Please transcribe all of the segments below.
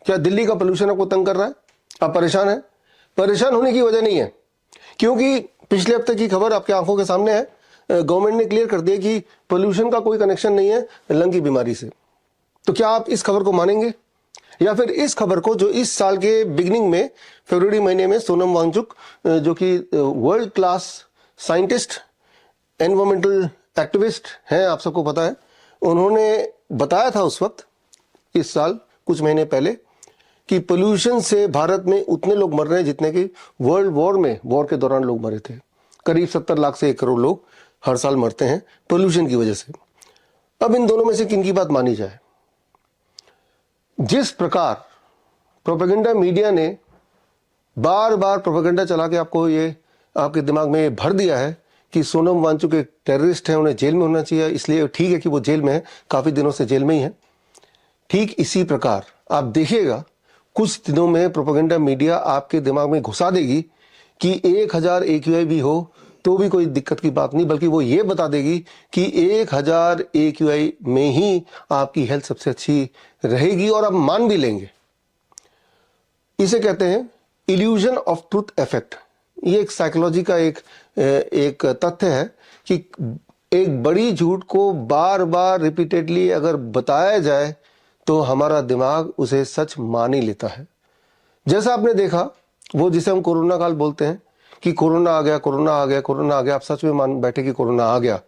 क्या दिल्ली का पोल्यूशन आपको तंग कर रहा है? आप परेशान हैं? परेशान होने की वजह नहीं है, क्योंकि पिछले हफ्ते की खबर आपके आंखों के सामने है। गवर्नमेंट ने क्लियर कर दिया कि पोल्यूशन का कोई कनेक्शन नहीं है लंग की बीमारी से। तो क्या आप इस खबर को मानेंगे, या फिर इस खबर को जो इस साल के बिगिनिंग में फरवरी महीने में सोनम वांगचुक, जो कि world class scientist, environmental activist हैं, आप सबको पता है, उन्होंने बताया था उस वक्त, इस साल कुछ महीने पहले, कि पोल्यूशन से भारत में उतने लोग मर रहे हैं जितने कि वर्ल्ड वॉर के दौरान लोग मरे थे। करीब 70 लाख से 1 करोड़ लोग हर साल मरते हैं पोल्यूशन की वजह से। अब इन दोनों में से किन की बात मानी जाए? जिस प्रकार प्रोपेगेंडा मीडिया ने बार बार प्रोपेगेंडा चला के आपको ये आपके दिमाग में ये भर दिया है कि सोनम वांगचुक एक टेररिस्ट है, उन्हें जेल में होना चाहिए, इसलिए ठीक है कि वो जेल में है, काफी दिनों से जेल में ही है। ठीक इसी प्रकार आप देखिएगा कुछ दिनों में प्रोपेगेंडा मीडिया आपके दिमाग में घुसा देगी कि 1000 AQI भी हो तो भी कोई दिक्कत की बात नहीं, बल्कि वो ये बता देगी कि 1000 AQI में ही आपकी हेल्थ सबसे अच्छी रहेगी, और आप मान भी लेंगे। इसे कहते हैं इल्यूजन ऑफ ट्रूथ इफेक्ट। ये एक साइकोलॉजी का एक तथ्य है कि एक बड़ी झूठ को बार बार रिपीटेडली अगर बताया जाए तो हमारा दिमाग उसे सच मान ही लेता है। जैसा आपने देखा, वो जिसे हम कोरोना काल बोलते हैं कि कोरोना आ गया, कोरोना आ गया, कोरोना आ गया, आप सच में मान बैठे कि कोरोना आ गया।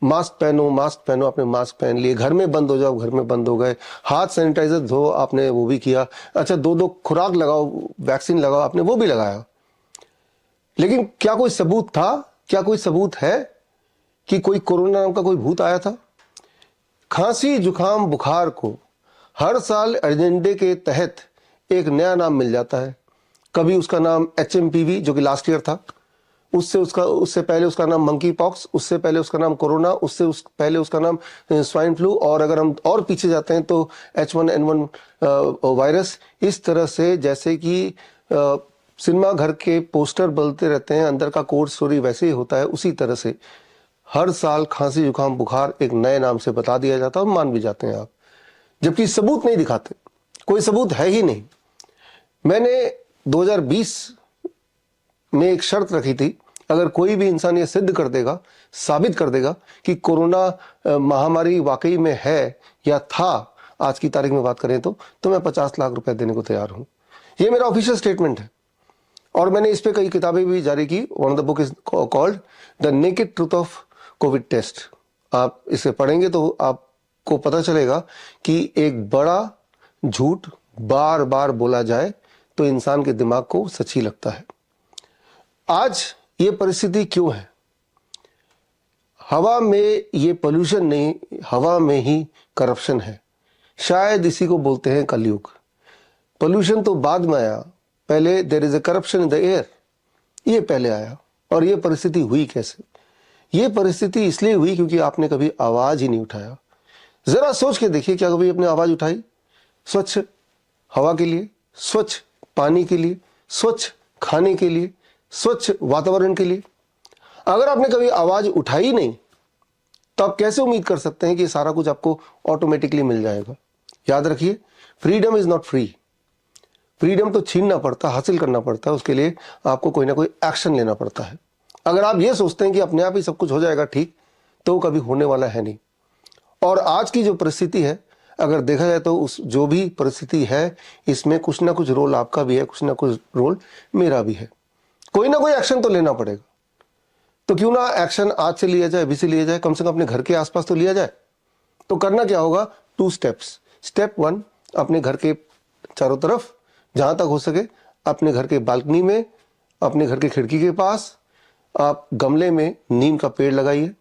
मास्क पहनो, मास्क पहनो, आपने मास्क पहन लिए, घर में बंद हो जाओ, घर में बंद हो गए, हाथ सैनिटाइजर धो, आपने वो भी किया, अच्छा 2-2 खुराक लगाओ, वैक्सीन लगाओ, आपने वो भी लगाया। लेकिन क्या कोई सबूत था, क्या कोई सबूत है कि कोई कोरोना नाम का कोई भूत आया था? खांसी जुकाम बुखार को हर साल एजेंडे के तहत एक नया नाम मिल जाता है। कभी उसका नाम HMPV जो कि लास्ट ईयर था, उससे पहले उसका नाम मंकी पॉक्स, उससे पहले उसका नाम कोरोना, पहले उसका नाम स्वाइन फ्लू, और अगर हम और पीछे जाते हैं तो H1N1 वायरस। इस तरह से जैसे कि सिनेमा घर के पोस्टर बदलते रहते हैं, अंदर का कोर स्टोरी वैसे ही होता है, उसी तरह से हर साल खांसी जुकाम बुखार एक नए नाम से बता दिया जाता है और मान भी जाते हैं आप, जबकि सबूत नहीं दिखाते, कोई सबूत है ही नहीं। मैंने 2020 में एक शर्त रखी थी, अगर कोई भी इंसान ये सिद्ध कर देगा, साबित कर देगा कि कोरोना महामारी वाकई में है या था, आज की तारीख में बात करें तो मैं 50 लाख रुपए देने को तैयार हूं। ये मेरा ऑफिशियल स्टेटमेंट है, और मैंने इस पे कई किताबें भी जारी की। One of the book is called the naked truth of COVID test. आप इसे पढ़ेंगे तो आपको पता चलेगा कि एक बड़ा झूठ बार बार बोला जाए तो इंसान के दिमाग को सच ही लगता है। आज ये परिस्थिति क्यों है? हवा में ये पोल्यूशन नहीं, हवा में ही करप्शन है। शायद इसी को बोलते हैं कलयुग। पोल्यूशन तो बाद में आया, पहले there is a corruption in the air, ये पहले आया। और ये परिस्थिति हुई कैसे? ये परिस्थिति इसलिए हुई क्योंकि आपने कभी आवाज ही नहीं उठाया। जरा सोच के देखिए, क्या कभी आपने आवाज उठाई स्वच्छ हवा के लिए, स्वच्छ पानी के लिए, स्वच्छ खाने के लिए, स्वच्छ वातावरण के लिए? अगर आपने कभी आवाज उठाई नहीं तो आप कैसे उम्मीद कर सकते हैं कि सारा कुछ आपको ऑटोमेटिकली मिल जाएगा? याद रखिए, freedom is not free. Freedom तो छीनना पड़ता, हासिल करना पड़ता है, उसके लिए आपको कोई ना कोई एक्शन लेना पड़ता है। अगर आप ये सोचते हैं कि अपने आप ही सब कुछ हो जाएगा ठीक, तो कभी होने वाला है नहीं। और आज की जो परिस्थिति है, अगर देखा जाए तो उस जो भी परिस्थिति है, इसमें कुछ ना कुछ रोल आपका भी है, कुछ ना कुछ रोल मेरा भी है। कोई ना कोई एक्शन तो लेना पड़ेगा। तो क्यों ना एक्शन आज से लिया जाए, अभी से लिया जाए, कम से कम अपने घर के आसपास तो लिया जाए। तो करना क्या होगा? 2 स्टेप्स। स्टेप 1, अपने घर के चारों तरफ जहां तक हो सके, अपने घर के बालकनी में, अपने घर के खिड़की के पास आप गमले में नीम का पेड़ लगाइए।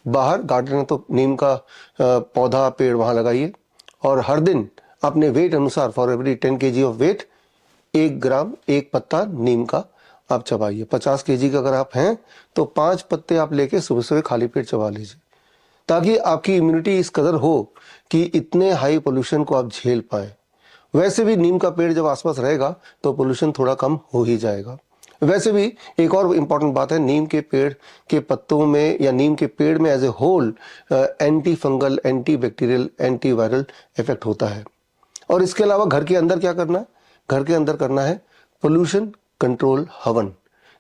बाहर गार्डन है तो नीम का पौधा पेड़ वहां लगाइए। और हर दिन अपने वेट अनुसार, for every 10 kg of weight, 1 gram 1 पत्ता नीम का आप चबाइए। 50 kg का अगर आप हैं तो 5 पत्ते आप लेके सुबह सुबह खाली पेट चबा लीजिए, ताकि आपकी इम्यूनिटी इस कदर हो कि इतने हाई पोल्यूशन को आप झेल पाए। वैसे भी नीम का पेड़ जब आसपास रहेगा तो पोल्यूशन थोड़ा कम हो ही जाएगा। वैसे भी एक और इंपॉर्टेंट बात है, नीम के पेड़ के पत्तों में या नीम के पेड़ में as a whole anti fungal, anti bacterial, anti viral effect होता है। और इसके अलावा घर के अंदर क्या करना है? घर के अंदर करना है पोल्यूशन कंट्रोल हवन,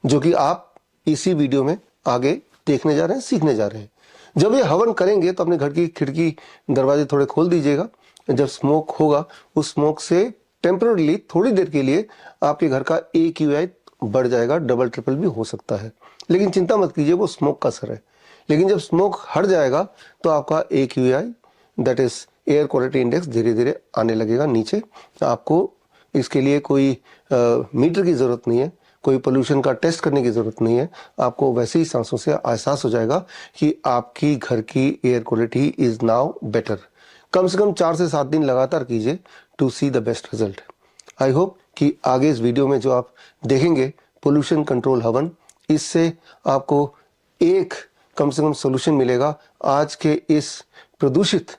जो कि आप इसी वीडियो में आगे देखने जा रहे हैं, सीखने जा रहे हैं। जब ये हवन करेंगे तो अपने घर की खिड़की दरवाजे थोड़े खोल दीजिएगा। जब स्मोक होगा उस स्मोक से टेम्पररीली थोड़ी देर के लिए आपके घर का AQI बढ़ जाएगा, डबल ट्रिपल भी हो सकता है, लेकिन चिंता मत कीजिए, वो स्मोक का असर है। लेकिन जब स्मोक हट जाएगा तो आपका AQI that is air quality index धीरे धीरे आने लगेगा नीचे। आपको इसके लिए कोई मीटर की ज़रूरत नहीं है, कोई पोल्यूशन का टेस्ट करने की ज़रूरत नहीं है। आपको वैसे ही सांसों से एहसास हो जाएगा कि आपकी घर की air quality is now better. कम से कम 4 से 7 दिन लगातार कीजिए to see the best result. I hope कि आगे इस वीडियो में जो आप देखेंगे पोल्यूशन कंट्रोल हवन, इससे आपको एक कम से कम सोल्यूशन मिलेगा आज के इस प्रदूषित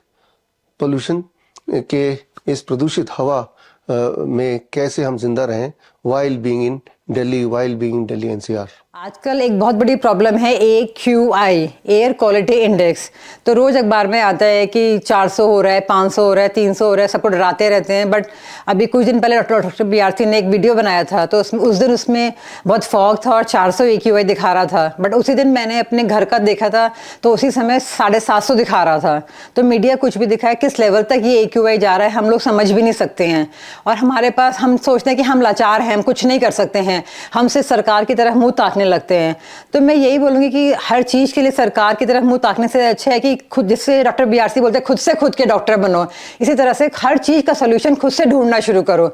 पोल्यूशन के, इस प्रदूषित हवा में कैसे हम जिंदा रहें while being in Delhi NCR। आजकल एक बहुत बड़ी प्रॉब्लम है AQI, एयर क्वालिटी इंडेक्स। तो रोज अखबार में आता है कि 400 हो रहा है, 500 हो रहा है, 300 हो रहा है, सबको डराते रहते हैं। बट अभी कुछ दिन पहले डॉक्टर BRC ने एक वीडियो बनाया था, तो उस दिन उसमें बहुत फॉग था और 400 AQI दिखा रहा था। बट उसी दिन मैंने अपने घर का देखा था तो उसी समय 750 दिखा रहा था। तो मीडिया कुछ भी दिखाए, किस लेवल तक ये AQI जा रहा है हम लोग समझ भी नहीं सकते हैं। और हमारे पास, हम सोचते हैं कि हम लाचार हैं, हम कुछ नहीं कर सकते हैं, हम सिर्फ सरकार की तरफ मुंह ताकने लगते हैं। तो मैं यही बोलूंगी कि हर चीज के लिए सरकार की तरफ मुंह ताकने से अच्छा है कि खुद, जिससे डॉक्टर BRC बोलते हैं खुद से खुद के डॉक्टर बनो, इसी तरह से हर चीज का सोल्यूशन खुद से ढूंढना शुरू करो।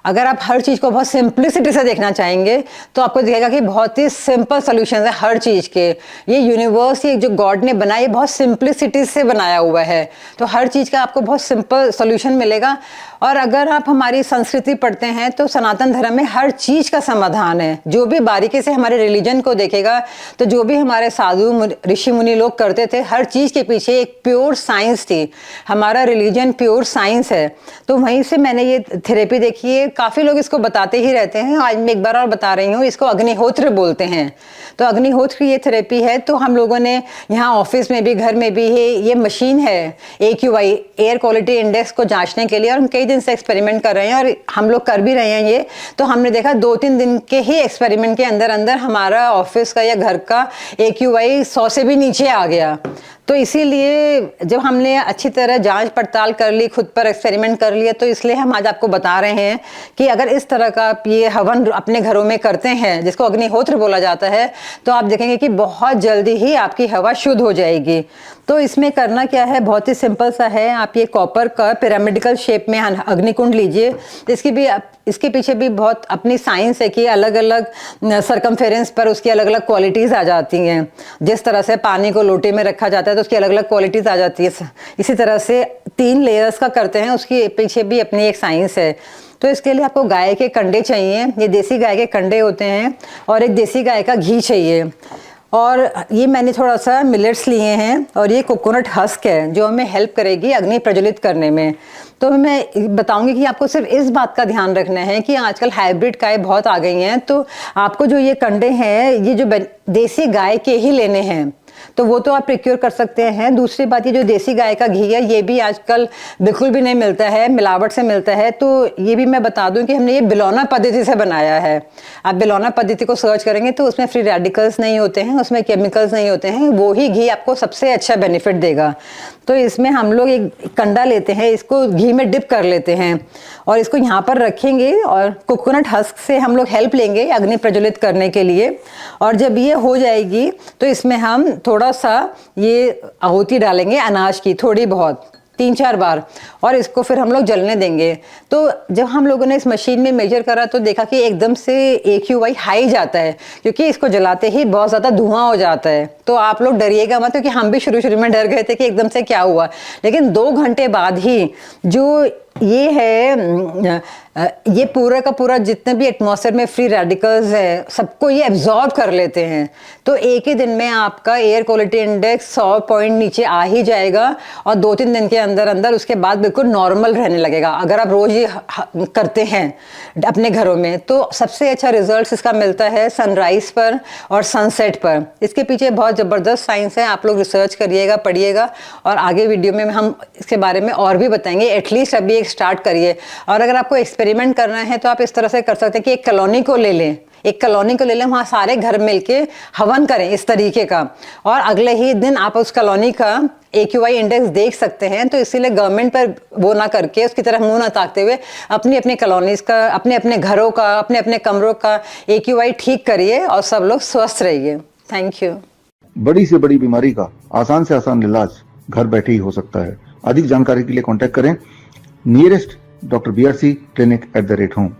अगर आप हर चीज़ को बहुत सिंप्लिसिटी से देखना चाहेंगे तो आपको दिखेगा कि बहुत ही सिंपल सॉल्यूशंस है हर चीज़ के। ये यूनिवर्स, ये जो गॉड ने बनाया, ये बहुत सिंप्लिसिटी से बनाया हुआ है, तो हर चीज़ का आपको बहुत सिंपल सॉल्यूशन मिलेगा। और अगर आप हमारी संस्कृति पढ़ते हैं तो सनातन धर्म में हर चीज़ का समाधान है। जो भी बारीकी से हमारे रिलीजन को देखेगा तो जो भी हमारे साधु ऋषि मुनि लोग करते थे, हर चीज़ के पीछे एक प्योर साइंस थी। हमारा रिलीजन प्योर साइंस है। तो वहीं से मैंने ये थेरेपी देखी है। काफ़ी लोग इसको बताते ही रहते हैं, आज मैं एक बार और बता रही हूँ, इसको अग्निहोत्र बोलते हैं। तो अग्निहोत्र ये थेरेपी है। तो हम लोगों ने यहाँ ऑफिस में भी, घर में भी ये मशीन है AQI, एयर क्वालिटी इंडेक्स को जांचने के लिए, और हम कई दिन से एक्सपेरिमेंट कर रहे हैं और हम लोग कर भी रहे हैं ये। तो हमने देखा 2-3 दिन के ही एक्सपेरिमेंट के अंदर अंदर हमारा ऑफिस का या घर का AQI 100 से भी नीचे आ गया। तो इसीलिए जब हमने अच्छी तरह जांच पड़ताल कर ली, खुद पर एक्सपेरिमेंट कर लिया, तो इसलिए हम आज आपको बता रहे हैं कि अगर इस तरह का आप ये हवन अपने घरों में करते हैं, जिसको अग्निहोत्र बोला जाता है, तो आप देखेंगे कि बहुत जल्दी ही आपकी हवा शुद्ध हो जाएगी। तो इसमें करना क्या है, बहुत ही सिंपल सा है। आप ये कॉपर का पिरामिडिकल शेप में अग्निकुंड लीजिए। इसके पीछे भी बहुत अपनी साइंस है कि अलग अलग सरकमफेरेंस पर उसकी अलग अलग क्वालिटीज़ आ जाती हैं। जिस तरह से पानी को लोटे में रखा जाता है तो उसकी अलग अलग क्वालिटीज़ आ जाती है। इसी तरह से 3 लेयर्स का करते हैं, उसकी पीछे भी अपनी एक साइंस है। तो इसके लिए आपको गाय के कंडे चाहिए, ये देसी गाय के कंडे होते हैं, और एक देसी गाय का घी चाहिए। और ये मैंने थोड़ा सा मिलेट्स लिए हैं, और ये कोकोनट हस्क है जो हमें हेल्प करेगी अग्नि प्रज्वलित करने में। तो मैं बताऊंगी कि आपको सिर्फ इस बात का ध्यान रखना है कि आजकल हाइब्रिड गाय बहुत आ गई हैं, तो आपको जो ये कंडे हैं, ये जो देसी गाय के ही लेने हैं, तो वो तो आप प्रिक्योर कर सकते हैं। दूसरी बात, ये जो देसी गाय का घी है, ये भी आजकल बिल्कुल भी नहीं मिलता है, मिलावट से मिलता है। तो ये भी मैं बता दूं कि हमने ये बिलौना पद्धति से बनाया है। आप बिलौना पद्धति को सर्च करेंगे तो उसमें फ्री रेडिकल्स नहीं होते हैं, उसमें केमिकल्स नहीं होते हैं, वो ही घी आपको सबसे अच्छा बेनिफिट देगा। तो इसमें हम लोग एक कंडा लेते हैं, इसको घी में डिप कर लेते हैं और इसको यहाँ पर रखेंगे, और कोकोनट हस्क से हम लोग हेल्प लेंगे अग्नि प्रज्वलित करने के लिए। और जब ये हो जाएगी तो इसमें हम थोड़ा सा ये आहुति डालेंगे अनाज की, थोड़ी बहुत, 3-4 बार, और इसको फिर हम लोग जलने देंगे। तो जब हम लोगों ने इस मशीन में मेजर करा तो देखा कि एकदम से AQI हाई जाता है, क्योंकि इसको जलाते ही बहुत ज़्यादा धुआं हो जाता है। तो आप लोग डरिएगा मत, क्योंकि हम भी शुरू में डर गए थे कि एकदम से क्या हुआ। लेकिन 2 घंटे बाद ही जो ये है, ये पूरा का पूरा जितने भी एटमॉस्फेयर में फ्री रेडिकल्स है, सबको ये एब्जॉर्ब कर लेते हैं। तो एक ही दिन में आपका एयर क्वालिटी इंडेक्स 100 पॉइंट नीचे आ ही जाएगा, और 2-3 दिन के अंदर अंदर उसके बाद बिल्कुल नॉर्मल रहने लगेगा। अगर आप रोज ये करते हैं अपने घरों में, तो सबसे अच्छा रिजल्ट इसका मिलता है सनराइज पर और सनसेट पर। इसके पीछे बहुत ज़बरदस्त साइंस है, आप लोग रिसर्च करिएगा, पढ़िएगा, और आगे वीडियो में हम इसके बारे में और भी बताएंगे। एटलीस्ट अभी एक स्टार्ट करिए। और अगर आपको एक्सपेरिमेंट करना है तो आप इस तरह से कर सकते हैं कि एक कॉलोनी को ले लें, वहाँ सारे घर मिलके हवन करें इस तरीके का, और अगले ही दिन आप उस कॉलोनी का AQI इंडेक्स देख सकते हैं। तो इसीलिए गवर्नमेंट पर वो ना करके, उसकी तरफ मुंह ना ताकते हुए, अपनी अपनी कॉलोनीज का, अपने अपने घरों का, अपने अपने कमरों का AQI ठीक करिए और सब लोग स्वस्थ रहिए। Thank you. बड़ी से बड़ी बीमारी का आसान से आसान इलाज घर बैठे ही हो सकता है। अधिक जानकारी के लिए कांटेक्ट करें nearest Dr. BRC clinic @ home।